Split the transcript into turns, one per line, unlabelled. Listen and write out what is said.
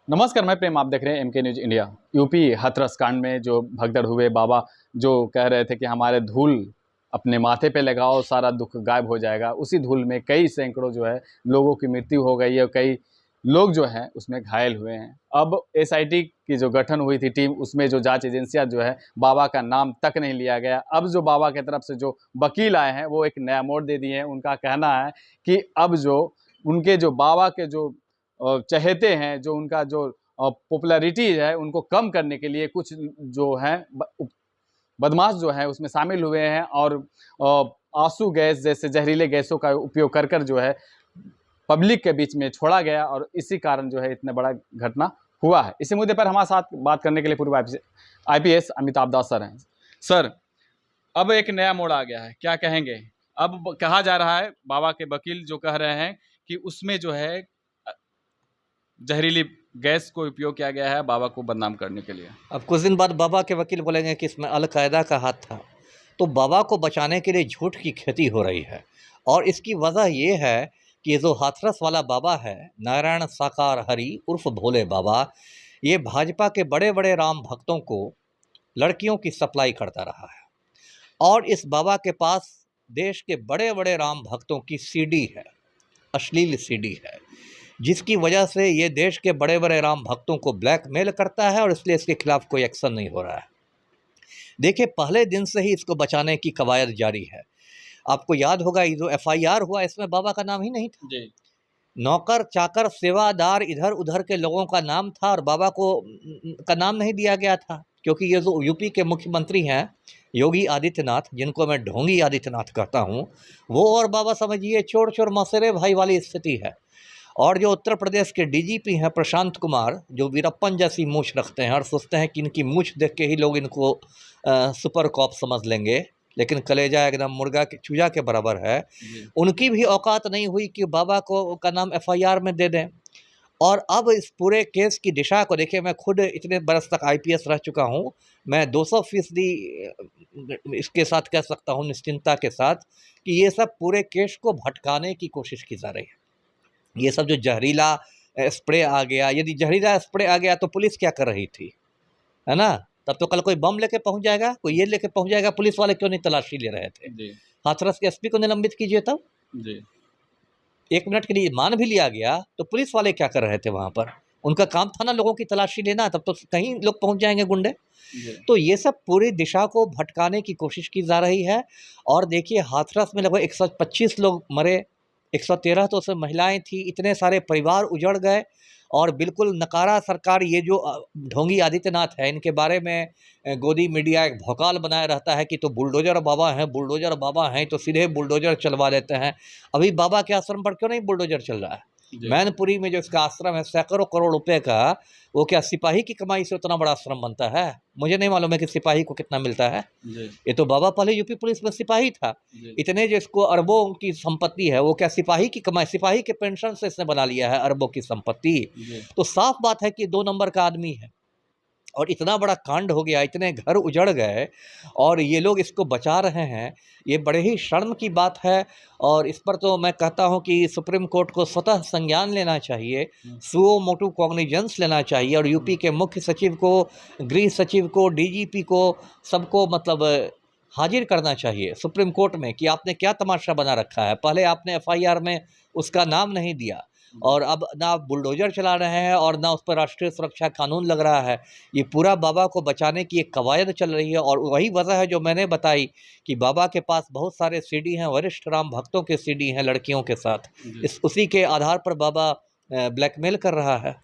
नमस्कार, मैं प्रेम। आप देख रहे हैं MK news India. UP Hathras कांड में जो भगदड़ हुए, बाबा जो कह रहे थे कि हमारे धूल अपने माथे पे लगाओ, सारा दुख गायब हो जाएगा। उसी धूल में कई सैकड़ों जो है लोगों की मृत्यु हो गई है, कई लोग जो हैं उसमें घायल हुए हैं। अब एसआईटी की जो गठन हुई थी टीम, उसमें जो जांच एजेंसियां जो है, बाबा का नाम तक नहीं लिया गया। अब जो बाबा की तरफ से जो वकील आए हैं वो एक नया मोड़ दे दिए हैं। उनका कहना है कि अब जो उनके जो बाबा के जो चहेते हैं, जो उनका जो पॉपुलैरिटी है, उनको कम करने के लिए कुछ जो हैं बदमाश जो है उसमें शामिल हुए हैं और आंसू गैस जैसे जहरीले गैसों का उपयोग कर कर जो है पब्लिक के बीच में छोड़ा गया और इसी कारण जो है इतना बड़ा घटना हुआ है। इसी मुद्दे पर हमारे साथ बात करने के लिए पूर्व आईपीएस अमिताभ दास सर हैं। सर, अब एक नया मोड़ आ गया है, क्या कहेंगे? अब कहा जा रहा है, बाबा के वकील जो कह रहे हैं कि उसमें जो है जहरीली गैस को उपयोग किया गया है बाबा को बदनाम करने के लिए।
अब कुछ दिन बाद बाबा के वकील बोलेंगे कि इसमें अलकायदा का हाथ था। तो बाबा को बचाने के लिए झूठ की खेती हो रही है और इसकी वजह ये है कि जो हाथरस वाला बाबा है, नारायण साकार हरि उर्फ भोले बाबा, ये भाजपा के बड़े बड़े राम भक्तों को लड़कियों की सप्लाई करता रहा है और इस बाबा के पास देश के बड़े बड़े राम भक्तों की सीडी है, अश्लील सीडी है, जिसकी वजह से ये देश के बड़े बड़े राम भक्तों को ब्लैकमेल करता है और इसलिए इसके खिलाफ कोई एक्शन नहीं हो रहा है। देखिए, पहले दिन से ही इसको बचाने की कवायद जारी है। आपको याद होगा ये जो एफआईआर हुआ, इसमें बाबा का नाम ही नहीं था
जी।
नौकर चाकर सेवादार इधर उधर के लोगों का नाम था और बाबा को का नाम नहीं दिया गया था, क्योंकि ये जो यूपी के मुख्यमंत्री हैं योगी आदित्यनाथ, जिनको मैं ढोंगी आदित्यनाथ कहता हूँ, वो और बाबा समझिए चोर चोर मौसेरे भाई वाली स्थिति है। और जो उत्तर प्रदेश के डीजीपी हैं प्रशांत कुमार, जो वीरप्पन जैसी मूछ रखते हैं और सोचते हैं कि इनकी मूछ देख के ही लोग इनको सुपर कॉप समझ लेंगे, लेकिन कलेजा एकदम मुर्गा के चूजा के बराबर है। उनकी भी औकात नहीं हुई कि बाबा को का नाम एफआईआर में दे दें। और अब इस पूरे केस की दिशा को देखिए, मैं खुद इतने बरस तक आईपीएस रह चुका हूँ, मैं 200% इसके साथ कह सकता हूँ निश्चिंता के साथ कि ये सब पूरे केस को भटकाने की कोशिश की जा रही है। ये सब जो जहरीला स्प्रे आ गया, यदि जहरीला स्प्रे आ गया तो पुलिस क्या कर रही थी, है ना? तब तो कल कोई बम लेके पहुंच जाएगा, कोई ये लेके पहुंच जाएगा। पुलिस वाले क्यों नहीं तलाशी ले रहे थे?
जी।
हाथरस के एसपी को निलंबित कीजिए तब।
जी।
1 मिनट के लिए मान भी लिया गया तो पुलिस वाले क्या कर रहे थे वहां पर? उनका काम था ना लोगों की तलाशी लेना, तब तो कहीं लोग पहुंच जाएंगे गुंडे। तो ये सब पूरी दिशा को भटकाने की कोशिश की जा रही है। और देखिए, हाथरस में लगभग 125 लोग मरे, 113 तो उसमें महिलाएं थी, इतने सारे परिवार उजड़ गए। और बिल्कुल नकारा सरकार, ये जो ढोंगी आदित्यनाथ है, इनके बारे में गोदी मीडिया एक भौकाल बनाए रहता है कि तो बुलडोजर बाबा हैं, बुलडोजर बाबा हैं तो सीधे बुलडोजर चलवा देते हैं। अभी बाबा के आश्रम पर क्यों नहीं बुलडोजर चल रहा है? मैनपुरी में जो इसका आश्रम है, सैकड़ों करोड़ रुपए का, वो क्या सिपाही की कमाई से उतना बड़ा आश्रम बनता है? मुझे नहीं मालूम है कि सिपाही को कितना मिलता है। ये तो बाबा पहले यूपी पुलिस में सिपाही था। इतने जो इसको अरबों की संपत्ति है, वो क्या सिपाही की कमाई, सिपाही के पेंशन से इसने बना लिया है अरबों की संपत्ति? तो साफ बात है कि 2 नंबर का आदमी है और इतना बड़ा कांड हो गया, इतने घर उजड़ गए और ये लोग इसको बचा रहे हैं। ये बड़े ही शर्म की बात है और इस पर तो मैं कहता हूँ कि सुप्रीम कोर्ट को स्वतः संज्ञान लेना चाहिए, सुओ मोटू कॉग्निजेंस लेना चाहिए और यूपी के मुख्य सचिव को, गृह सचिव को, डीजीपी को, सबको मतलब हाजिर करना चाहिए सुप्रीम कोर्ट में कि आपने क्या तमाशा बना रखा है। पहले आपने एफआईआर में उसका नाम नहीं दिया और अब ना आप बुलडोजर चला रहे हैं और ना उस पर राष्ट्रीय सुरक्षा कानून लग रहा है। ये पूरा बाबा को बचाने की एक कवायद चल रही है और वही वजह है जो मैंने बताई कि बाबा के पास बहुत सारे सीडी हैं, वरिष्ठ राम भक्तों के सीडी हैं लड़कियों के साथ। उसी के आधार पर बाबा ब्लैकमेल कर रहा है।